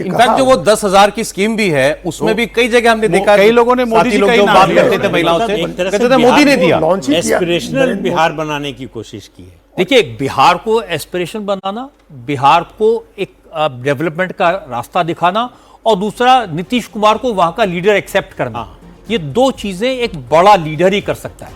In fact जो वो 10,000 की स्कीम भी है उसमें भी कई जगह हमने देखा, कई लोगों ने मोदी जी लोग का जो ही बात नाम करते लिया। थे महिलाओं से, एक तरह से कहते थे मोदी ने दिया। एस्पिरेशनल बिहार बनाने की कोशिश की है। देखिए, बिहार को एस्पिरेशन बनाना, बिहार को एक डेवलपमेंट का रास्ता दिखाना, और दूसरा नीतीश कुमार को वहां का लीडर एक्सेप्ट करना, ये दो चीजें एक बड़ा लीडर ही कर सकता है,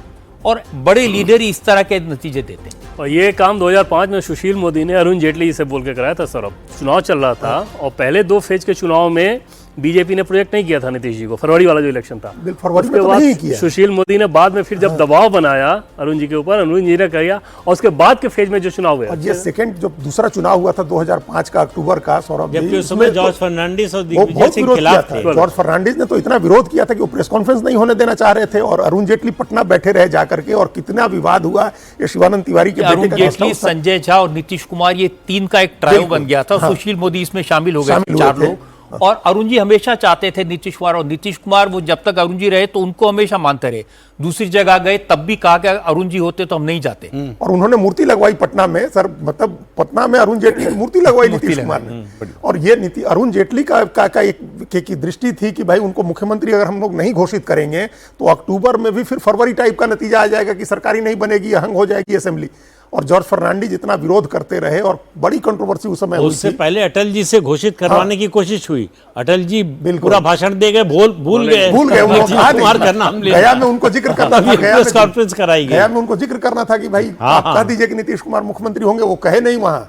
और बड़े लीडर ही इस तरह के नतीजे देते हैं। और ये काम 2005 में सुशील मोदी ने अरुण जेटली जी से बोल के कराया था। सौरभ, चुनाव चल रहा था और पहले 2 फेज के चुनाव में बीजेपी ने प्रोजेक्ट नहीं किया था नीतीश जी को, फरवरी वाला जो इलेक्शन था। फरवरी में उसके तो बाद नहीं किया। सुशील मोदी ने बाद में फिर जब दबाव बनाया अरुण जी के ऊपर, अरुण जी ने किया, और उसके बाद के फेज में जो चुनाव हुआ, और ये सेकंड जो दूसरा चुनाव हुआ था 2005 का अक्टूबर का, सौरभ जी, जबकि उस समय जॉर्ज फर्नांडिस और वो दिग्विजय बहुत सिंह विरोध किया खिलाफ था। थे। जॉर्ज फर्नांडिस ने तो इतना विरोध किया था कि वो प्रेस कॉन्फ्रेंस नहीं होने देना चाह रहे थे, और अरुण जेटली पटना बैठे रहे जाकर के, और कितना विवाद हुआ। ये शिवानंद तिवारी के अरुण बेटे का जेटली, संजय झा और नीतीश कुमार, ये 3 का एक ट्रायो बन गया था। सुशील मोदी इसमें शामिल हो गए, 4 लोग। और अरुण जी हमेशा चाहते थे नीतीश कुमार, और नीतीश कुमार वो जब तक अरुण जी रहे तो उनको हमेशा मानते रहे। दूसरी जगह गए तब भी कहा कि अरुण जी होते तो हम नहीं जाते। और उन्होंने मूर्ति लगवाई पटना में, सर, मतलब पटना में अरुण जेटली की मूर्ति लगवाई नीतीश कुमार ने। और ये नीति अरुण जेटली का एक की दृष्टि थी कि भाई उनको मुख्यमंत्री अगर हम लोग नहीं घोषित करेंगे तो अक्टूबर में भी फिर फरवरी टाइप का नतीजा आ जाएगा कि सरकारी नहीं बनेगी, हंग हो जाएगी असेंबली। और जॉर्ज फर्नांडिस जितना विरोध करते रहे, और बड़ी कंट्रोवर्सी उस समय हुई उससे थी। पहले अटल जी से घोषित करवाने की कोशिश हुई। अटल जी पूरा भाषण दे गए, भूल गए कुमार का नाम लिया। गया में उनको जिक्र करना था, प्रेस कॉन्फ्रेंस कराई गई। गया में उनको जिक्र करना था कि भाई आप कह दीजिए कि नीतीश कुमार मुख्यमंत्री होंगे, वो कहे नहीं, वहां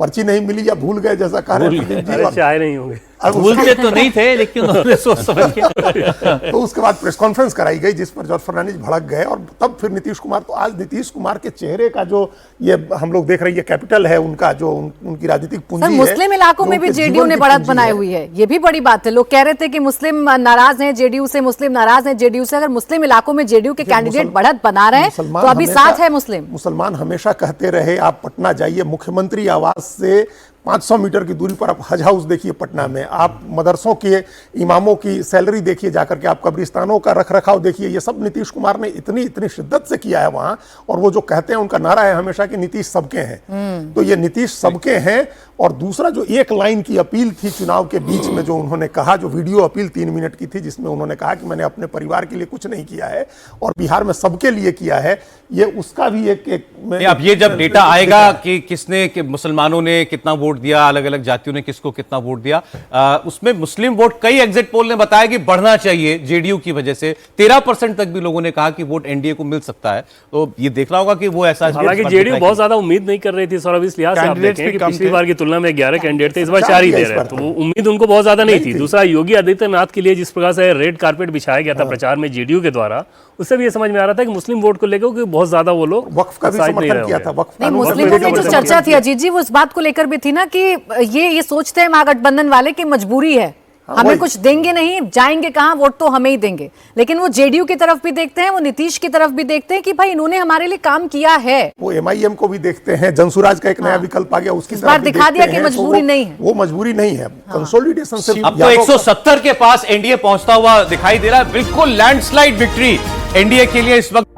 पर्ची नहीं मिली या भूल गए, जैसा कह रहे हैं। चाहे नहीं होंगे, भूलते तो नहीं थे, लेकिन उन्होंने सोच समझ के तो उसके बाद प्रेस कॉन्फ्रेंस कराई गई जिस पर जॉर्ज फर्नांडिस भड़क गए, और तब फिर नीतीश कुमार, तो आज नीतीश कुमार के चेहरे का जो ये हम लोग देख रहे हैं, ये कैपिटल है उनका, जो उनकी राजनीतिक पूंजी है। मुस्लिम इलाकों में भी जेडीयू ने बढ़त बनाई हुई है, ये भी बड़ी बात है। लोग कह रहे थे कि मुस्लिम नाराज हैं जेडीयू से, मुस्लिम नाराज हैं जेडीयू से। अगर मुस्लिम इलाकों में जेडीयू के कैंडिडेट बढ़त बना रहे हैं तो अभी साथ है मुस्लिम। मुसलमान हमेशा कहते रहे, आप पटना जाइए, मुख्यमंत्री आवास से 500 मीटर की दूरी पर आप हज हाउस देखिए पटना में, आप मदरसों के इमामों की सैलरी देखिए जाकर के, आप कब्रिस्तानों का रखरखाव देखिए, ये सब नीतीश कुमार ने इतनी शिद्दत से किया है वहां। और वो जो कहते हैं, उनका नारा है हमेशा कि नीतीश सबके हैं, तो ये नीतीश सबके हैं। और दूसरा जो एक लाइन की अपील थी चुनाव के बीच में, जो उन्होंने कहा, जो वीडियो अपील 3 मिनट की थी, जिसमें उन्होंने कहा कि मैंने अपने परिवार के लिए कुछ नहीं किया है और बिहार में सबके लिए किया है, ये उसका भी एक अब ये जब डेटा आएगा कि किसने मुसलमानों ने कितना वोट दिया, अलग अलग जातियों ने किसको कितना वोट दिया, उसमें मुस्लिम वोट, कई एग्जिट पोल ने बताया कि बढ़ना चाहिए जेडीयू की वजह से। 13% तक भी लोगों ने कहा कि वोट एनडीए को मिल सकता है। तो ये देखना होगा कि वो ऐसा, हालांकि जेडीयू बहुत ज्यादा उम्मीद नहीं कर रही थी सौरभ, इस लिहाज से आप देखें कि पिछली बार की तुलना में 11 कैंडिडेट थे, इस बार 4 ही दे रहे हैं, तो वो उम्मीद उनको बहुत ज्यादा नहीं थी। दूसरा, योगी आदित्यनाथ के लिए जिस प्रकार से रेड कारपेट बिछाया गया था प्रचार में जेडीयू के द्वारा, उससे भी ये समझ में आ रहा था कि मुस्लिम वोट को लेकर बहुत ज्यादा वो लोग वक्फ का भी समर्थन किया था। वक्फ नहीं, मुस्लिमों की जो चर्चा थी अजीत जी, वो इस बात को लेकर भी थी ना कि ये सोचते हैं महागठबंधन वाले कि मजबूरी है, हमें कुछ देंगे नहीं, जाएंगे कहां, वोट तो हमें ही देंगे। लेकिन वो जेडीयू की तरफ भी देखते हैं, वो नीतीश की तरफ भी देखते हैं कि भाई इन्होंने हमारे लिए काम किया है। वो एमआईएम को भी देखते हैं, जनसुराज का एक नया विकल्प आ गया, उसकी तरफ भी दिखा दिया कि मजबूरी नहीं है, वो मजबूरी नहीं है। कंसोलिडेशन से अब तो 170 के पास एनडीए पहुंचता हुआ दिखाई दे रहा है। बिल्कुल लैंडस्लाइड विक्ट्री एनडीए के लिए इस वक्त।